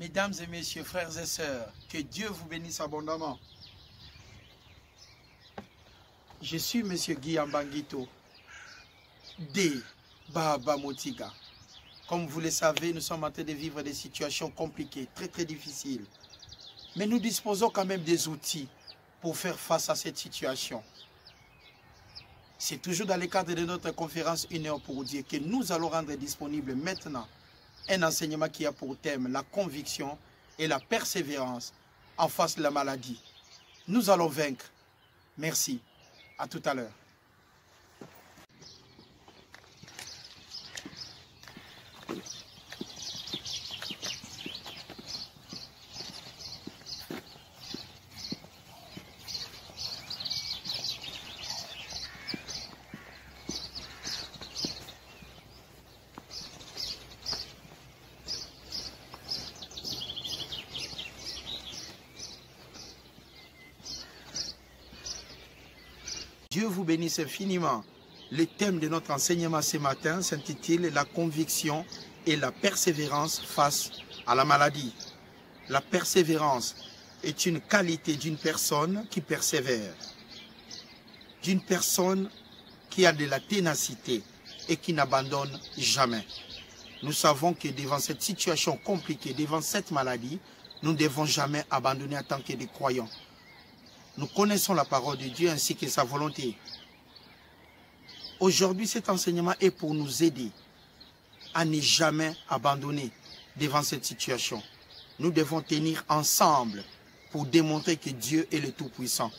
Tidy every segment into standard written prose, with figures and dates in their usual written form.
Mesdames et messieurs, frères et sœurs, que Dieu vous bénisse abondamment. Je suis M. Guy Ambanguito, de Baba Motiga. Comme vous le savez, nous sommes en train de vivre des situations compliquées, très difficiles. Mais nous disposons quand même des outils pour faire face à cette situation. C'est toujours dans le cadre de notre conférence 1 heure pour Dieu que nous allons rendre disponible maintenant un enseignement qui a pour thème la conviction et la persévérance en face de la maladie. Nous allons vaincre. Merci. À tout à l'heure. Dieu vous bénisse infiniment. Le thème de notre enseignement ce matin s'intitule « La conviction et la persévérance face à la maladie ». La persévérance est une qualité d'une personne qui persévère, d'une personne qui a de la ténacité et qui n'abandonne jamais. Nous savons que devant cette situation compliquée, devant cette maladie, nous ne devons jamais abandonner en tant que des croyants. Nous connaissons la parole de Dieu ainsi que sa volonté. Aujourd'hui, cet enseignement est pour nous aider à ne jamais abandonner devant cette situation. Nous devons tenir ensemble pour démontrer que Dieu est le Tout-Puissant.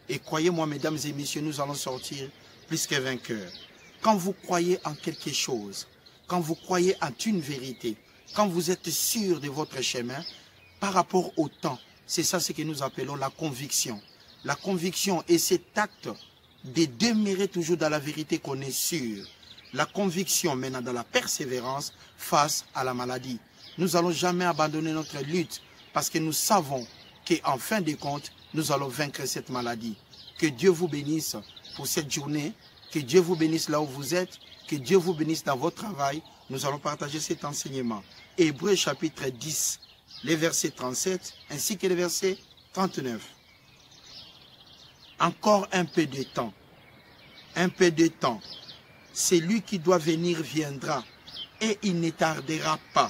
Et croyez-moi, mesdames et messieurs, nous allons sortir plus que vainqueurs. Quand vous croyez en quelque chose, quand vous croyez en une vérité, quand vous êtes sûr de votre chemin, par rapport au temps, c'est ça ce que nous appelons la conviction. La conviction est cet acte de demeurer toujours dans la vérité qu'on est sûr. La conviction mène dans la persévérance face à la maladie. Nous n'allons jamais abandonner notre lutte parce que nous savons qu'en fin de compte, nous allons vaincre cette maladie. Que Dieu vous bénisse pour cette journée. Que Dieu vous bénisse là où vous êtes. Que Dieu vous bénisse dans votre travail. Nous allons partager cet enseignement. Hébreux chapitre 10, les versets 37 ainsi que les versets 39. Encore un peu de temps. Un peu de temps. Celui qui doit venir viendra et il ne tardera pas.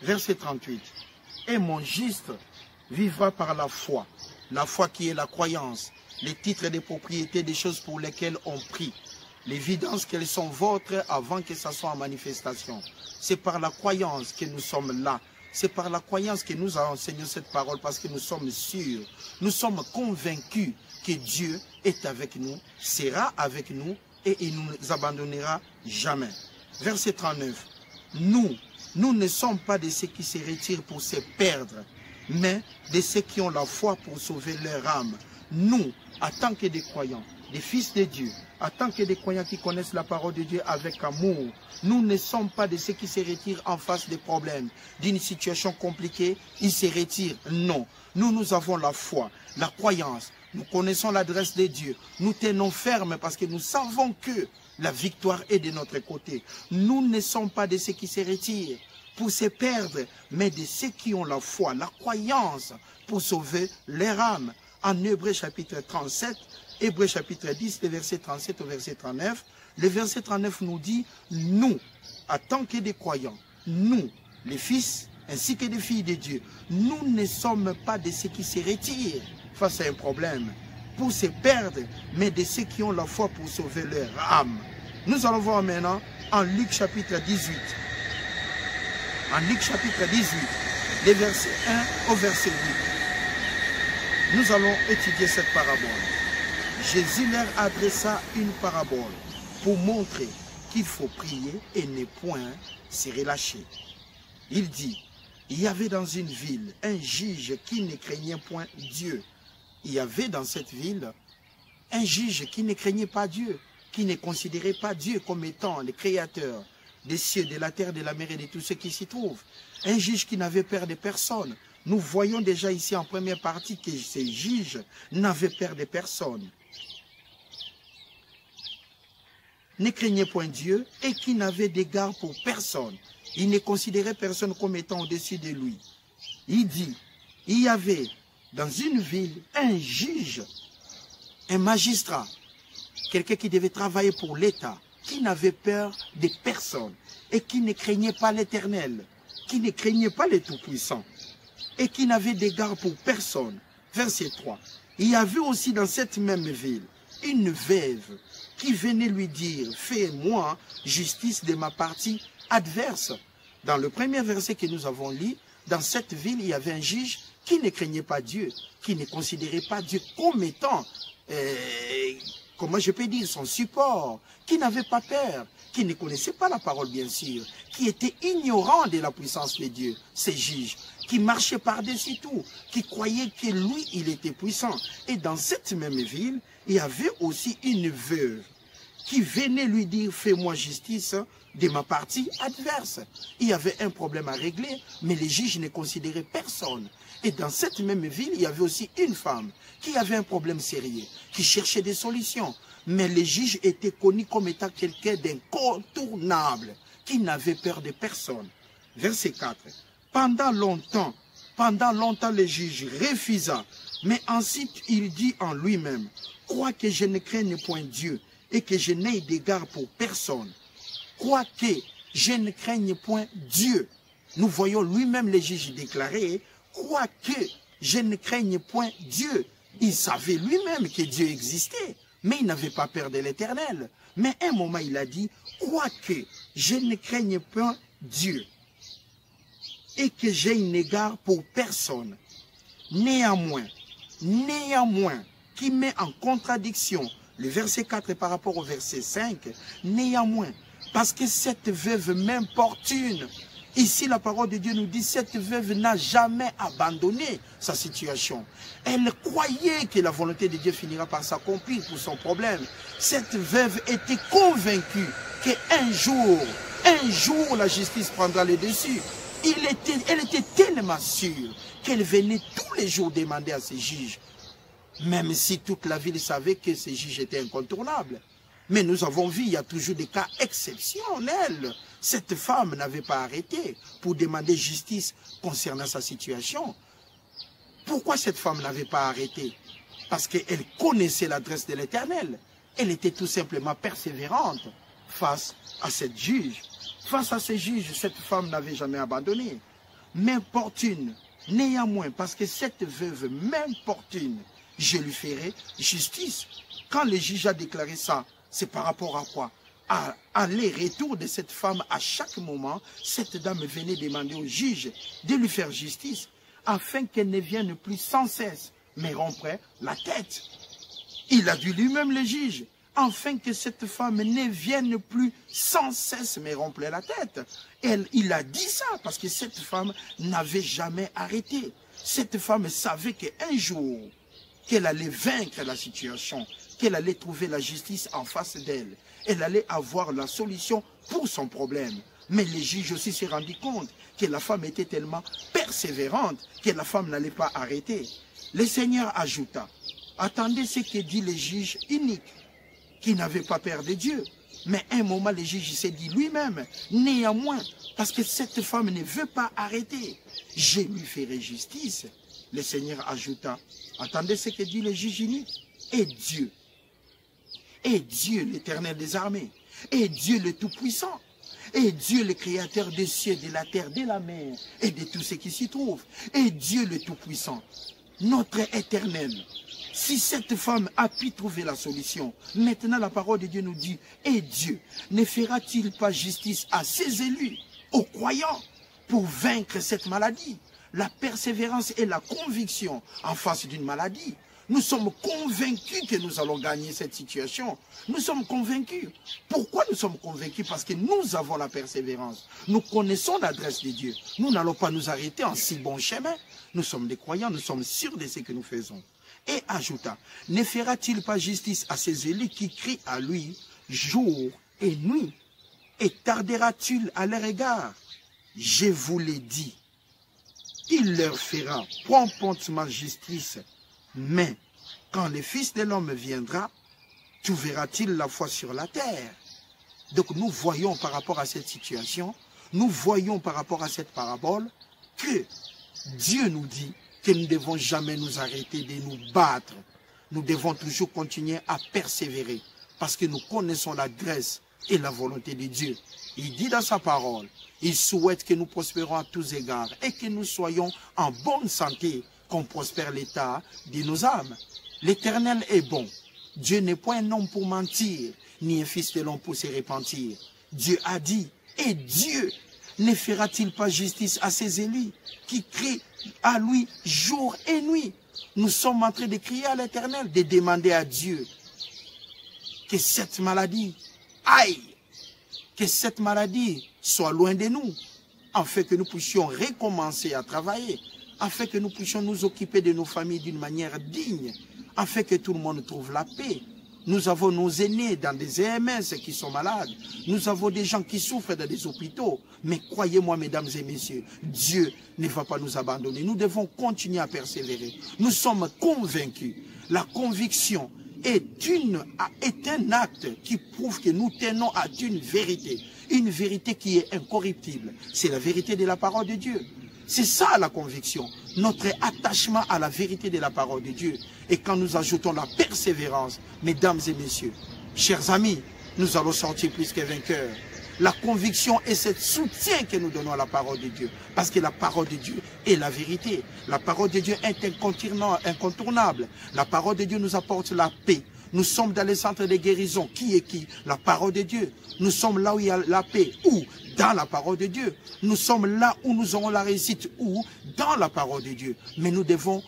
Verset 38. Et mon juste vivra par la foi. La foi qui est la croyance. Les titres de propriété des choses pour lesquelles on prie. L'évidence qu'elles sont vôtres avant que ça soit en manifestation. C'est par la croyance que nous sommes là. C'est par la croyance que nous enseignons cette parole parce que nous sommes sûrs, nous sommes convaincus que Dieu est avec nous, sera avec nous et il ne nous abandonnera jamais. Verset 39. Nous ne sommes pas de ceux qui se retirent pour se perdre, mais de ceux qui ont la foi pour sauver leur âme. Nous, en tant que des croyants, des fils de Dieu, en tant que des croyants qui connaissent la parole de Dieu avec amour, nous ne sommes pas de ceux qui se retirent en face des problèmes, d'une situation compliquée, ils se retirent. Non, nous avons la foi, la croyance, nous connaissons l'adresse de Dieu, nous tenons ferme parce que nous savons que la victoire est de notre côté. Nous ne sommes pas de ceux qui se retirent pour se perdre, mais de ceux qui ont la foi, la croyance pour sauver leur âme. En Hébreux chapitre 37, Hébreux chapitre 10, le verset 37 au verset 39, le verset 39 nous dit, nous, en tant que des croyants, nous, les fils ainsi que des filles de Dieu, nous ne sommes pas de ceux qui se retirent face à un problème pour se perdre, mais de ceux qui ont la foi pour sauver leur âme. Nous allons voir maintenant en Luc chapitre 18. En Luc chapitre 18, les versets 1 au verset 8. Nous allons étudier cette parabole. Jésus leur adressa une parabole pour montrer qu'il faut prier et ne point se relâcher. Il dit, il y avait dans une ville un juge qui ne craignait point Dieu. Il y avait dans cette ville un juge qui ne craignait pas Dieu, qui ne considérait pas Dieu comme étant le créateur des cieux, de la terre, de la mer et de tout ce qui s'y trouve. Un juge qui n'avait peur de personne. Nous voyons déjà ici en première partie que ces juges n'avaient peur de personne. Ne craignait point Dieu et qui n'avait d'égard pour personne. Il ne considérait personne comme étant au-dessus de lui. Il dit, il y avait dans une ville un juge, un magistrat, quelqu'un qui devait travailler pour l'État, qui n'avait peur de personne et qui ne craignait pas l'Éternel, qui ne craignait pas les Tout-Puissants et qui n'avait d'égard pour personne. Verset 3. Il y avait aussi dans cette même ville une veuve qui venait lui dire, fais-moi justice de ma partie adverse. Dans le premier verset que nous avons lu, dans cette ville, il y avait un juge qui ne craignait pas Dieu, qui ne considérait pas Dieu comme étant, comment je peux dire, son support, qui n'avait pas peur, qui ne connaissait pas la parole bien sûr, qui était ignorant de la puissance de Dieu, ces juges, qui marchaient par-dessus tout, qui croyaient que lui, il était puissant. Et dans cette même ville, il y avait aussi une veuve qui venait lui dire, fais-moi justice de ma partie adverse. Il y avait un problème à régler, mais les juges ne considéraient personne. Et dans cette même ville, il y avait aussi une femme qui avait un problème sérieux, qui cherchait des solutions. Mais les juges étaient connus comme étant quelqu'un d'incontournable, qui n'avait peur de personne. Verset 4. Pendant longtemps, le juge refusa, mais ensuite il dit en lui-même, quoique je ne craigne point Dieu et que je n'aie d'égard pour personne, quoique je ne craigne point Dieu. Nous voyons lui-même le juge déclarer, quoique je ne craigne point Dieu. Il savait lui-même que Dieu existait, mais il n'avait pas peur de l'Éternel. Mais un moment il a dit, quoique je ne craigne point Dieu et que j'ai un égard pour personne, néanmoins, qui met en contradiction le verset 4 par rapport au verset 5, néanmoins, parce que cette veuve m'importune. Ici, la parole de Dieu nous dit, cette veuve n'a jamais abandonné sa situation. Elle croyait que la volonté de Dieu finira par s'accomplir pour son problème. Cette veuve était convaincue qu'un jour, la justice prendra le dessus. Elle était tellement sûre qu'elle venait tous les jours demander à ses juges, même si toute la ville savait que ces juges étaient incontournables. Mais nous avons vu, il y a toujours des cas exceptionnels. Cette femme n'avait pas arrêté pour demander justice concernant sa situation. Pourquoi cette femme n'avait pas arrêté? Parce qu'elle connaissait l'adresse de l'Éternel. Elle était tout simplement persévérante face à cette juge. Face à ces juges, cette femme n'avait jamais abandonné. M'importune, néanmoins, parce que cette veuve m'importune, je lui ferai justice. Quand le juge a déclaré ça, c'est par rapport à quoi? À les-retours de cette femme. À chaque moment, cette dame venait demander au juge de lui faire justice, afin qu'elle ne vienne plus sans cesse, mais romprait la tête. Il a dit lui-même le juge, afin que cette femme ne vienne plus sans cesse, mais romprait la tête. Il a dit ça, parce que cette femme n'avait jamais arrêté. Cette femme savait qu'un jour, qu'elle allait vaincre la situation, qu'elle allait trouver la justice en face d'elle. Elle allait avoir la solution pour son problème. Mais les juges aussi s'est rendu compte que la femme était tellement persévérante que la femme n'allait pas arrêter. Le Seigneur ajouta, attendez ce que dit le juge unique, qui n'avait pas peur de Dieu. Mais un moment, le juge s'est dit lui-même, néanmoins, parce que cette femme ne veut pas arrêter, je lui ferai justice. Le Seigneur ajouta, attendez ce que dit le juge unique, et Dieu l'Éternel des armées, et Dieu le Tout-Puissant, et Dieu le Créateur des cieux, de la terre, de la mer, et de tout ce qui s'y trouve, et Dieu le Tout-Puissant, notre Éternel. Si cette femme a pu trouver la solution, maintenant la parole de Dieu nous dit, et Dieu ne fera-t-il pas justice à ses élus, aux croyants, pour vaincre cette maladie? La persévérance et la conviction en face d'une maladie. Nous sommes convaincus que nous allons gagner cette situation. Nous sommes convaincus. Pourquoi nous sommes convaincus? Parce que nous avons la persévérance. Nous connaissons l'adresse de Dieu. Nous n'allons pas nous arrêter en si bon chemin. Nous sommes des croyants, nous sommes sûrs de ce que nous faisons. Et ajouta, ne fera-t-il pas justice à ses élus qui crient à lui jour et nuit? Et tardera-t-il à leur égard? Je vous l'ai dit. Il leur fera promptement justice. Mais quand le Fils de l'homme viendra, trouvera-t-il la foi sur la terre? Donc nous voyons par rapport à cette situation nous voyons par rapport à cette parabole que Dieu nous dit que nous ne devons jamais nous arrêter de nous battre. Nous devons toujours continuer à persévérer parce que nous connaissons l'adresse et la volonté de Dieu. Il dit dans sa parole, il souhaite que nous prospérons à tous égards et que nous soyons en bonne santé, qu'on prospère l'état de nos âmes. L'Éternel est bon. Dieu n'est point un homme pour mentir, ni un fils de l'homme pour se repentir. Dieu a dit, et Dieu ne fera-t-il pas justice à ses élus qui crient à lui jour et nuit? Nous sommes en train de crier à l'Éternel, de demander à Dieu que cette maladie aille, que cette maladie soit loin de nous, afin que nous puissions recommencer à travailler, afin que nous puissions nous occuper de nos familles d'une manière digne, afin que tout le monde trouve la paix. Nous avons nos aînés dans des EMS qui sont malades. Nous avons des gens qui souffrent dans des hôpitaux. Mais croyez-moi, mesdames et messieurs, Dieu ne va pas nous abandonner. Nous devons continuer à persévérer. Nous sommes convaincus. La conviction est un acte qui prouve que nous tenons à une vérité qui est incorruptible. C'est la vérité de la parole de Dieu. C'est ça la conviction, notre attachement à la vérité de la parole de Dieu. Et quand nous ajoutons la persévérance, mesdames et messieurs, chers amis, nous allons sortir plus que vainqueurs. La conviction est ce soutien que nous donnons à la parole de Dieu. Parce que la parole de Dieu est la vérité. La parole de Dieu est incontournable. La parole de Dieu nous apporte la paix. Nous sommes dans les centres de guérison. Qui est qui? La parole de Dieu. Nous sommes là où il y a la paix. Où? Dans la parole de Dieu. Nous sommes là où nous aurons la réussite. Où? Dans la parole de Dieu. Mais nous devons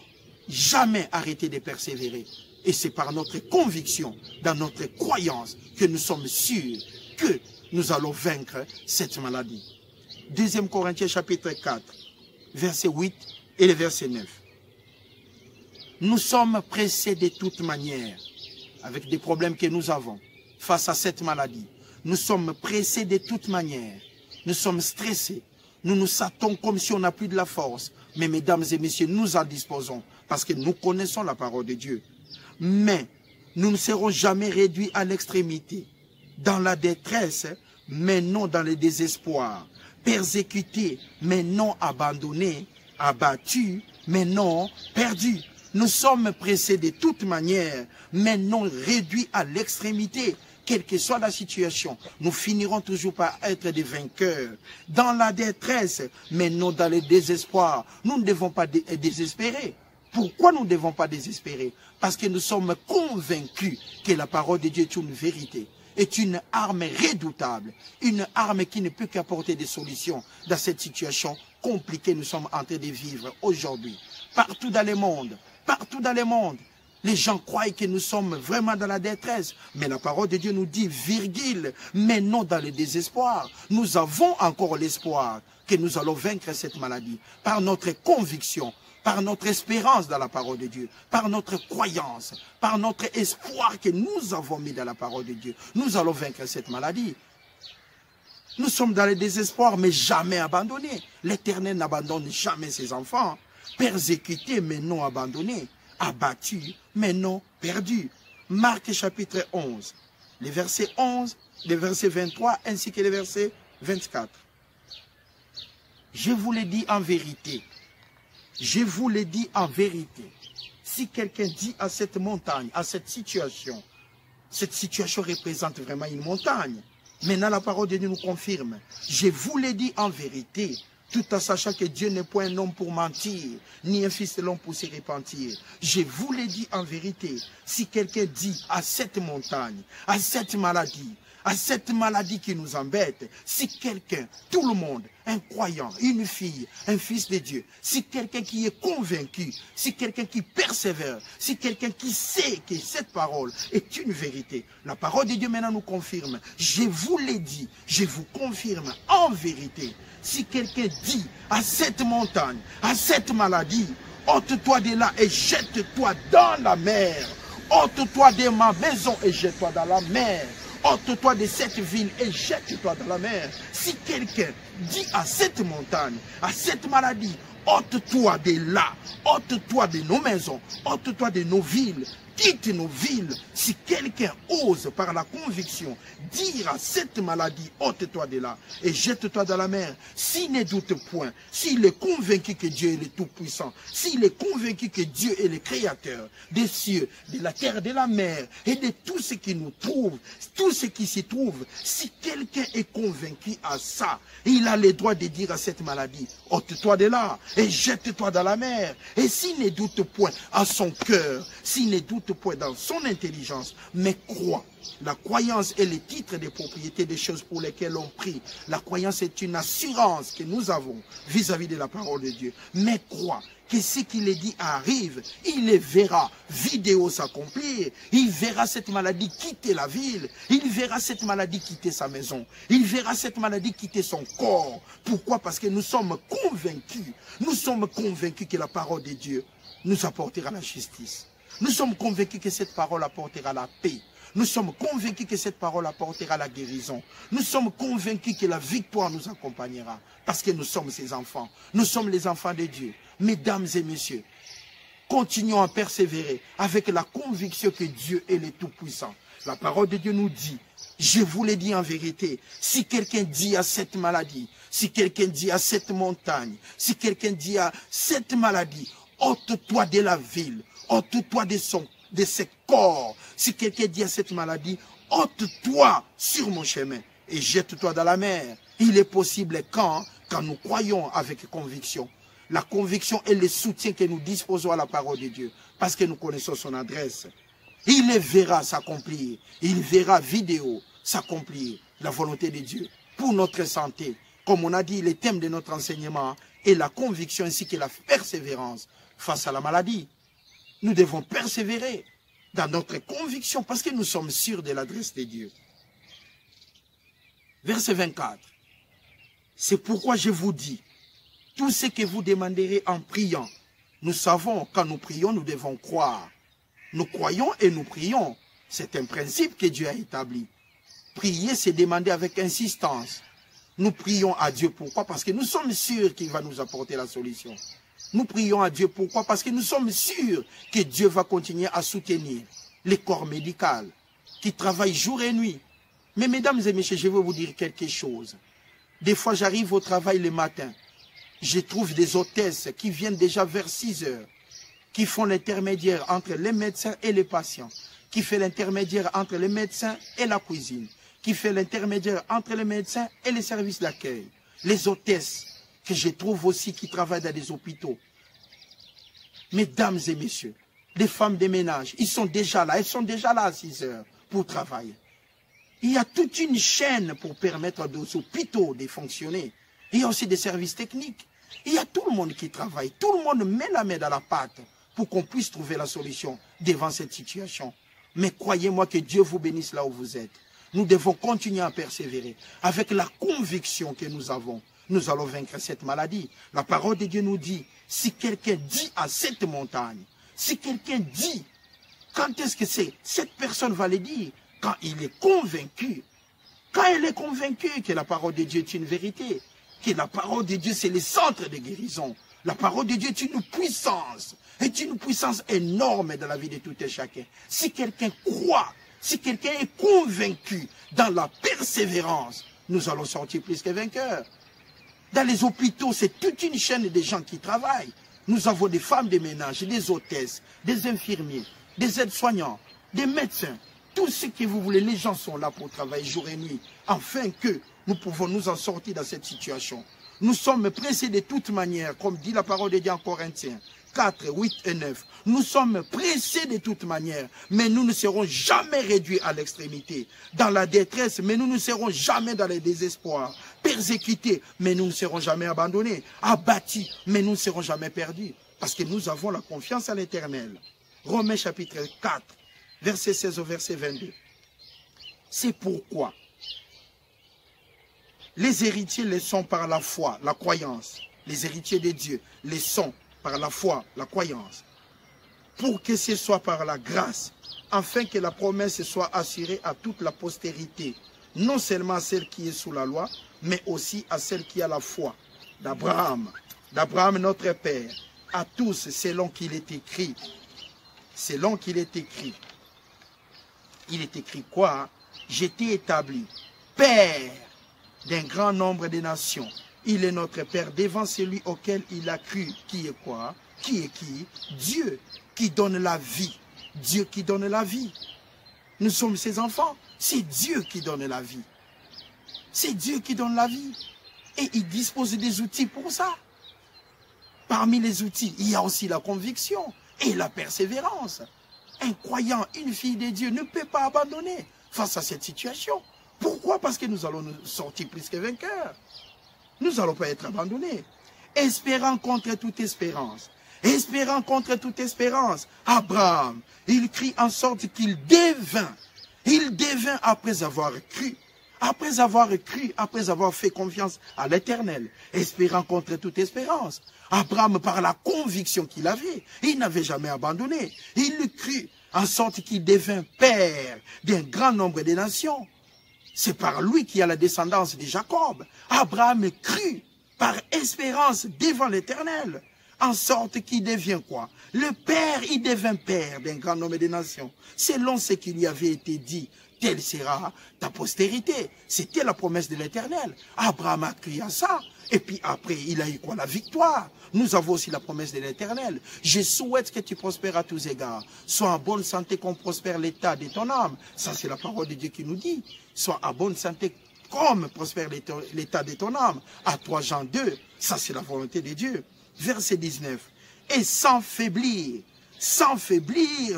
jamais arrêter de persévérer. Et c'est par notre conviction, dans notre croyance, que nous sommes sûrs que nous allons vaincre cette maladie. 2 Corinthiens chapitre 4, verset 8 et le verset 9. Nous sommes pressés de toute manière, avec des problèmes que nous avons face à cette maladie. Nous sommes pressés de toute manière. Nous sommes stressés. Nous nous sentons comme si on n'a plus de la force. Mais mesdames et messieurs, nous en disposons parce que nous connaissons la parole de Dieu. Mais nous ne serons jamais réduits à l'extrémité, dans la détresse, mais non dans le désespoir, persécutés, mais non abandonnés, abattus, mais non perdus. Nous sommes pressés de toute manière, mais non réduits à l'extrémité. Quelle que soit la situation, nous finirons toujours par être des vainqueurs. Dans la détresse, mais non dans le désespoir. Nous ne devons pas désespérer. Pourquoi nous ne devons pas désespérer? Parce que nous sommes convaincus que la parole de Dieu est une vérité, est une arme redoutable, une arme qui ne peut qu'apporter des solutions dans cette situation compliquée que nous sommes en train de vivre aujourd'hui. Partout dans le monde, les gens croient que nous sommes vraiment dans la détresse. Mais la parole de Dieu nous dit, virgule, mais non dans le désespoir. Nous avons encore l'espoir que nous allons vaincre cette maladie par notre conviction, par notre espérance dans la parole de Dieu, par notre croyance, par notre espoir que nous avons mis dans la parole de Dieu. Nous allons vaincre cette maladie. Nous sommes dans le désespoir, mais jamais abandonnés. L'Éternel n'abandonne jamais ses enfants. Persécutés, mais non abandonnés. Abattus, mais non perdus. Marc chapitre 11, les versets 11, les versets 23, ainsi que les versets 24. Je vous l'ai dit en vérité. Je vous l'ai dit en vérité. Si quelqu'un dit à cette montagne, à cette situation représente vraiment une montagne. Maintenant, la parole de Dieu nous confirme. Je vous l'ai dit en vérité, tout en sachant que Dieu n'est point un homme pour mentir, ni un fils de l'homme pour se repentir. Je vous l'ai dit en vérité, si quelqu'un dit à cette montagne, à cette maladie qui nous embête, si quelqu'un, tout le monde, un croyant, une fille, un fils de Dieu, si quelqu'un qui est convaincu, si quelqu'un qui persévère, si quelqu'un qui sait que cette parole est une vérité, la parole de Dieu maintenant nous confirme. Je vous l'ai dit, je vous confirme en vérité. Si quelqu'un dit à cette montagne, à cette maladie, ôte-toi de là et jette-toi dans la mer. Ôte-toi de ma maison et jette-toi dans la mer. Ôte-toi de cette ville et jette-toi dans la mer. Si quelqu'un dit à cette montagne, à cette maladie, ôte-toi de là, ôte-toi de nos maisons, ôte-toi de nos villes, quitte nos villes. Si quelqu'un ose par la conviction dire à cette maladie, ôte-toi de là et jette-toi dans la mer, s'il ne doute point, s'il est convaincu que Dieu est le Tout-Puissant, s'il est convaincu que Dieu est le Créateur des cieux, de la terre, de la mer et de tout ce qui nous trouve, tout ce qui s'y trouve, si quelqu'un est convaincu à ça, il a le droit de dire à cette maladie, ôte-toi de là et jette-toi dans la mer. Et s'il ne doute point à son cœur, s'il ne doute point dans son intelligence, mais croit. La croyance est le titre de propriété des choses pour lesquelles on prie. La croyance est une assurance que nous avons vis-à-vis de la parole de Dieu. Mais croit que ce qu'il est dit arrive, il les verra, vidéo s'accomplir, il verra cette maladie quitter la ville, il verra cette maladie quitter sa maison, il verra cette maladie quitter son corps. Pourquoi? Parce que nous sommes convaincus que la parole de Dieu nous apportera la justice. Nous sommes convaincus que cette parole apportera la paix. Nous sommes convaincus que cette parole apportera la guérison. Nous sommes convaincus que la victoire nous accompagnera. Parce que nous sommes ses enfants. Nous sommes les enfants de Dieu. Mesdames et messieurs, continuons à persévérer avec la conviction que Dieu est le Tout-Puissant. La parole de Dieu nous dit, je vous l'ai dit en vérité, si quelqu'un dit à cette maladie, si quelqu'un dit à cette montagne, si quelqu'un dit à cette maladie, ôte-toi de la ville, ôte-toi de ses corps. Si quelqu'un dit à cette maladie, ôte-toi sur mon chemin et jette-toi dans la mer. Il est possible quand nous croyons avec conviction. La conviction est le soutien que nous disposons à la parole de Dieu. Parce que nous connaissons son adresse. Il les verra s'accomplir. Il verra vidéo s'accomplir. La volonté de Dieu pour notre santé. Comme on a dit, le thème de notre enseignement est la conviction ainsi que la persévérance face à la maladie. Nous devons persévérer dans notre conviction parce que nous sommes sûrs de l'adresse de Dieu. Verset 24. C'est pourquoi je vous dis, tout ce que vous demanderez en priant, nous savons quand nous prions, nous devons croire. Nous croyons et nous prions. C'est un principe que Dieu a établi. Prier, c'est demander avec insistance. Nous prions à Dieu. Pourquoi? Parce que nous sommes sûrs qu'il va nous apporter la solution. Nous prions à Dieu. Pourquoi? Parce que nous sommes sûrs que Dieu va continuer à soutenir les corps médicaux qui travaillent jour et nuit. Mais mesdames et messieurs, je vais vous dire quelque chose. Des fois, j'arrive au travail le matin. Je trouve des hôtesses qui viennent déjà vers 6 heures, qui font l'intermédiaire entre les médecins et les patients, qui fait l'intermédiaire entre les médecins et la cuisine, qui fait l'intermédiaire entre les médecins et les services d'accueil. Les hôtesses que je trouve aussi qui travaillent dans des hôpitaux. Mesdames et messieurs, les femmes de ménage, elles sont déjà là à 6 heures pour travailler. Il y a toute une chaîne pour permettre aux hôpitaux de fonctionner. Il y a aussi des services techniques. Il y a tout le monde qui travaille. Tout le monde met la main dans la pâte pour qu'on puisse trouver la solution devant cette situation. Mais croyez-moi que Dieu vous bénisse là où vous êtes. Nous devons continuer à persévérer avec la conviction que nous avons. Nous allons vaincre cette maladie. La parole de Dieu nous dit, si quelqu'un dit à cette montagne, si quelqu'un dit, quand est-ce que c'est? Cette personne va le dire quand il est convaincu. Quand elle est convaincue que la parole de Dieu est une vérité, que la parole de Dieu c'est le centre de guérison. La parole de Dieu est une puissance énorme dans la vie de tout et chacun. Si quelqu'un croit, si quelqu'un est convaincu dans la persévérance, nous allons sortir plus que vainqueurs. Dans les hôpitaux, c'est toute une chaîne de gens qui travaillent. Nous avons des femmes de ménage, des hôtesses, des infirmiers, des aides-soignants, des médecins. Tout ce que vous voulez, les gens sont là pour travailler jour et nuit, afin que nous pouvons nous en sortir dans cette situation. Nous sommes pressés de toute manière, comme dit la parole de Dieu en Corinthiens 4, 8 et 9. Nous sommes pressés de toute manière, mais nous ne serons jamais réduits à l'extrémité. Dans la détresse, mais nous ne serons jamais dans le désespoir. Persécutés, mais nous ne serons jamais abandonnés. Abattus, mais nous ne serons jamais perdus. Parce que nous avons la confiance à l'Éternel. Romains chapitre 4, verset 16 au verset 22. C'est pourquoi les héritiers les sont par la foi, la croyance. Les héritiers de Dieu les sont par la foi, la croyance. Pour que ce soit par la grâce, afin que la promesse soit assurée à toute la postérité, non seulement à celle qui est sous la loi, mais aussi à celle qui a la foi d'Abraham notre Père, à tous selon qu'il est écrit. selon qu'il est écrit. Il est écrit quoi? J'étais établi Père d'un grand nombre de nations. Il est notre Père devant celui auquel il a cru. Qui est quoi? Qui est qui? Dieu qui donne la vie. Dieu qui donne la vie. Nous sommes ses enfants. C'est Dieu qui donne la vie. C'est Dieu qui donne la vie. Et il dispose des outils pour ça. Parmi les outils, il y a aussi la conviction et la persévérance. Un croyant, une fille de Dieu ne peut pas abandonner face à cette situation. Pourquoi? Parce que nous allons nous sortir plus que vainqueurs. Nous n'allons pas être abandonnés. Espérant contre toute espérance. Espérant contre toute espérance. Abraham, il crie en sorte qu'il devint. Il devint après avoir cru. Après avoir cru, après avoir fait confiance à l'Éternel, espérant contre toute espérance. Abraham, par la conviction qu'il avait, il n'avait jamais abandonné. Il le crut, en sorte qu'il devint père d'un grand nombre de nations. C'est par lui qu'il y a la descendance de Jacob. Abraham crut par espérance devant l'Éternel, en sorte qu'il devient quoi? Le père, il devint père d'un grand nombre de nations, selon ce qui lui avait été dit. Telle sera ta postérité. C'était la promesse de l'Éternel. Abraham a cru à ça. Et puis après, il a eu quoi? La victoire. Nous avons aussi la promesse de l'Éternel. Je souhaite que tu prospères à tous égards. Sois en bonne santé, qu'on prospère l'état de ton âme. Ça, c'est la parole de Dieu qui nous dit. Sois en bonne santé, comme prospère l'état de ton âme. À 3 Jean 2, ça, c'est la volonté de Dieu. Verset 19. Et sans faiblir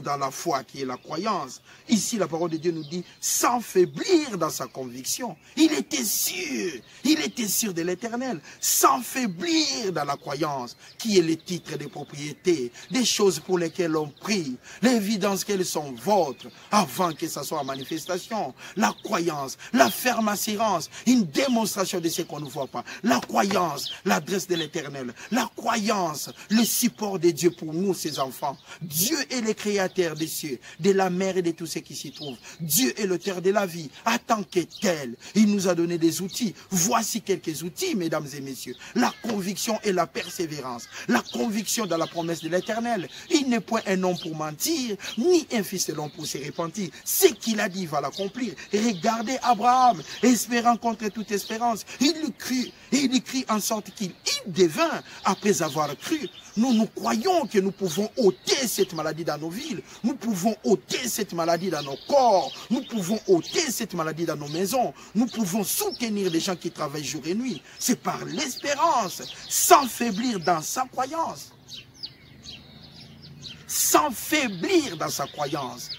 dans la foi qui est la croyance. Ici, la parole de Dieu nous dit, sans faiblir dans sa conviction. Il était sûr de l'Éternel, sans faiblir dans la croyance, qui est le titre des propriétés, des choses pour lesquelles on prie, l'évidence qu'elles sont vôtres, avant que ça soit en manifestation. La croyance, la ferme assurance, une démonstration de ce qu'on ne voit pas. La croyance, l'adresse de l'Éternel. La croyance, le support de Dieu pour nous, ses enfants. Dieu est le créateur des cieux, de la mer et de tout ce qui s'y trouve. Dieu est l'auteur de la vie. En tant que tel, il nous a donné des outils. Voici quelques outils, mesdames et messieurs. La conviction et la persévérance. La conviction dans la promesse de l'Éternel. Il n'est point un homme pour mentir, ni un fils de l'homme pour se repentir. Ce qu'il a dit, il va l'accomplir. Regardez Abraham, espérant contre toute espérance. Il crut, et il crie en sorte qu'il devint, après avoir cru. Nous croyons que nous pouvons ôter cette maladie dans nos villes. Nous pouvons ôter cette maladie dans nos corps. Nous pouvons ôter cette maladie dans nos maisons. Nous pouvons soutenir les gens qui travaillent jour et nuit. C'est par l'espérance, sans faiblir dans sa croyance. Sans faiblir dans sa croyance.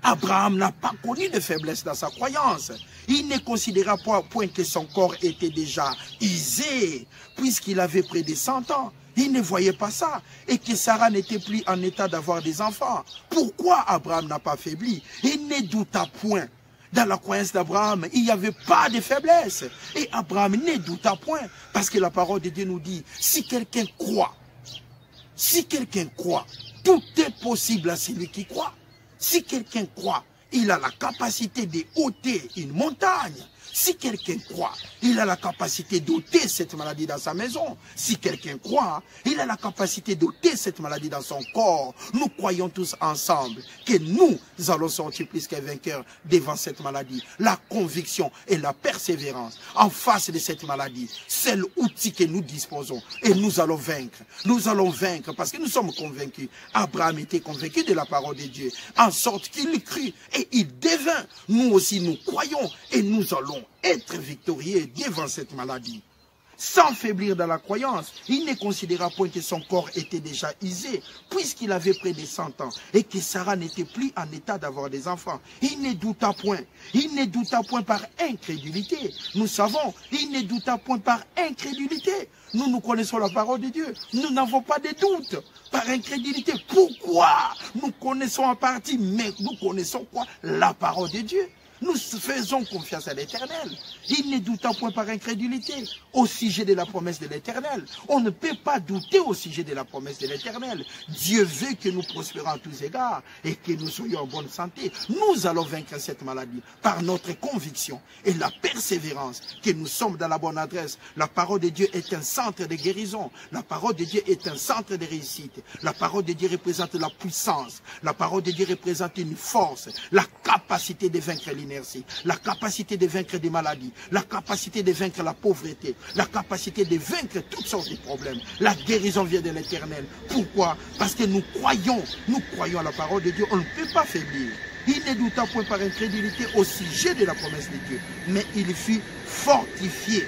Abraham n'a pas connu de faiblesse dans sa croyance. Il ne considéra point que son corps était déjà usé, puisqu'il avait près de 100 ans. Il ne voyait pas ça, et que Sarah n'était plus en état d'avoir des enfants. Pourquoi Abraham n'a pas faibli? Il ne douta point. Dans la croyance d'Abraham, il n'y avait pas de faiblesse. Et Abraham ne douta point, parce que la parole de Dieu nous dit, si quelqu'un croit, tout est possible à celui qui croit. Si quelqu'un croit, il a la capacité de ôter une montagne. Si quelqu'un croit, il a la capacité d'ôter cette maladie dans sa maison. Si quelqu'un croit, il a la capacité d'ôter cette maladie dans son corps. Nous croyons tous ensemble que nous allons sortir plus qu'un vainqueur devant cette maladie. La conviction et la persévérance en face de cette maladie, c'est l'outil que nous disposons. Et nous allons vaincre. Nous allons vaincre parce que nous sommes convaincus. Abraham était convaincu de la parole de Dieu, en sorte qu'il crut et il devint. Nous aussi, nous croyons et nous allons être victorieux devant cette maladie. Sans faiblir dans la croyance, il ne considéra point que son corps était déjà usé, puisqu'il avait près de 100 ans, et que Sarah n'était plus en état d'avoir des enfants. Il ne douta point. Il ne douta point par incrédulité. Nous savons, il ne douta point par incrédulité. Nous connaissons la parole de Dieu. Nous n'avons pas de doute par incrédulité. Pourquoi? Nous connaissons en partie, mais nous connaissons quoi? La parole de Dieu. Nous faisons confiance à l'Éternel. Il ne douta point par incrédulité au sujet de la promesse de l'Éternel. On ne peut pas douter au sujet de la promesse de l'Éternel. Dieu veut que nous prospérons à tous égards et que nous soyons en bonne santé. Nous allons vaincre cette maladie par notre conviction et la persévérance que nous sommes dans la bonne adresse. La parole de Dieu est un centre de guérison. La parole de Dieu est un centre de réussite. La parole de Dieu représente la puissance. La parole de Dieu représente une force, la capacité de vaincre l'inertie, la capacité de vaincre des maladies, la capacité de vaincre la pauvreté, la capacité de vaincre toutes sortes de problèmes. La guérison vient de l'Éternel. Pourquoi? Parce que nous croyons à la parole de Dieu. On ne peut pas faiblir. Il ne douta point par incrédulité au sujet de la promesse de Dieu, mais il fut fortifié.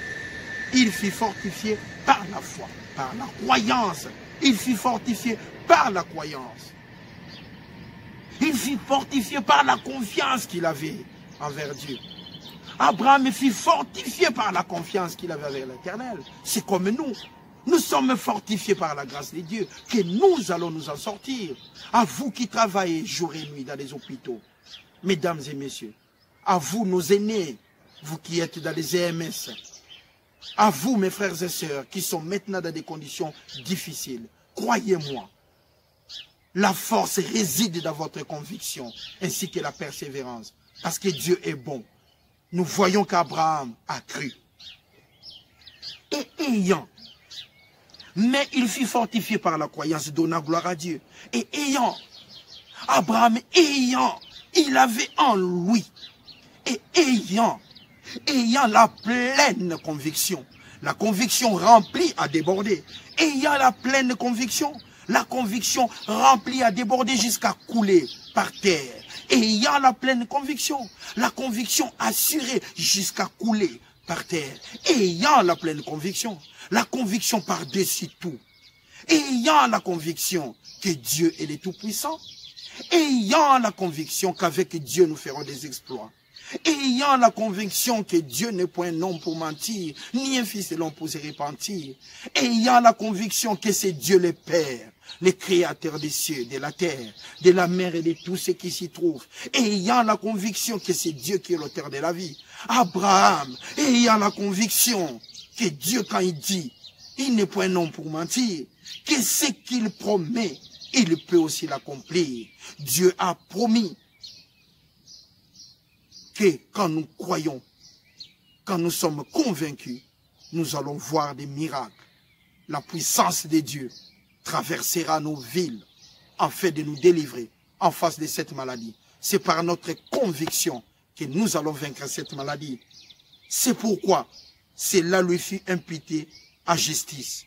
Il fut fortifié par la foi, par la croyance. Il fut fortifié par la croyance. Il fut fortifié par la confiance qu'il avait envers Dieu. Abraham fut fortifié par la confiance qu'il avait envers l'Éternel. C'est comme nous. Nous sommes fortifiés par la grâce de Dieu, que nous allons nous en sortir. À vous qui travaillez jour et nuit dans les hôpitaux, mesdames et messieurs, à vous nos aînés, vous qui êtes dans les EMS, à vous mes frères et sœurs qui sont maintenant dans des conditions difficiles, croyez-moi, la force réside dans votre conviction, ainsi que la persévérance, parce que Dieu est bon. Nous voyons qu'Abraham a cru. Et ayant, mais il fut fortifié par la croyance, donnant gloire à Dieu. Et ayant, Abraham ayant, il avait en lui, et ayant la pleine conviction, la conviction remplie à déborder, ayant la pleine conviction, la conviction remplie à déborder jusqu'à couler par terre. Ayant la pleine conviction, la conviction assurée jusqu'à couler par terre. Ayant la pleine conviction, la conviction par-dessus tout. Ayant la conviction que Dieu est le Tout-Puissant. Ayant la conviction qu'avec Dieu nous ferons des exploits. Ayant la conviction que Dieu n'est point un homme pour mentir, ni un fils de l'homme pour se repentir. Ayant la conviction que c'est Dieu le Père, le créateur des cieux, de la terre, de la mer et de tout ce qui s'y trouve. Ayant la conviction que c'est Dieu qui est l'auteur de la vie. Abraham, ayant la conviction que Dieu, quand il dit, il n'est point un homme pour mentir, que ce qu'il promet, il peut aussi l'accomplir. Dieu a promis que quand nous croyons, quand nous sommes convaincus, nous allons voir des miracles. La puissance de Dieu traversera nos villes afin de nous délivrer en face de cette maladie. C'est par notre conviction que nous allons vaincre cette maladie. C'est pourquoi cela lui fut imputé à justice.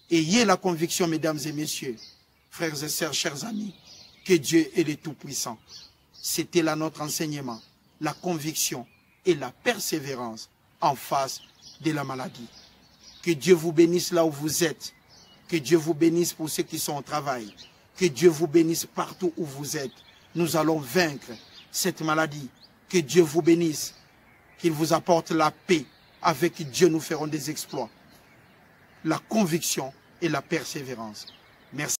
Ayez la conviction, mesdames et messieurs, frères et sœurs, chers amis, que Dieu est le Tout-Puissant. C'était là notre enseignement, la conviction et la persévérance en face de la maladie. Que Dieu vous bénisse là où vous êtes. Que Dieu vous bénisse pour ceux qui sont au travail. Que Dieu vous bénisse partout où vous êtes. Nous allons vaincre cette maladie. Que Dieu vous bénisse. Qu'il vous apporte la paix. Avec Dieu, nous ferons des exploits. La conviction et la persévérance. Merci.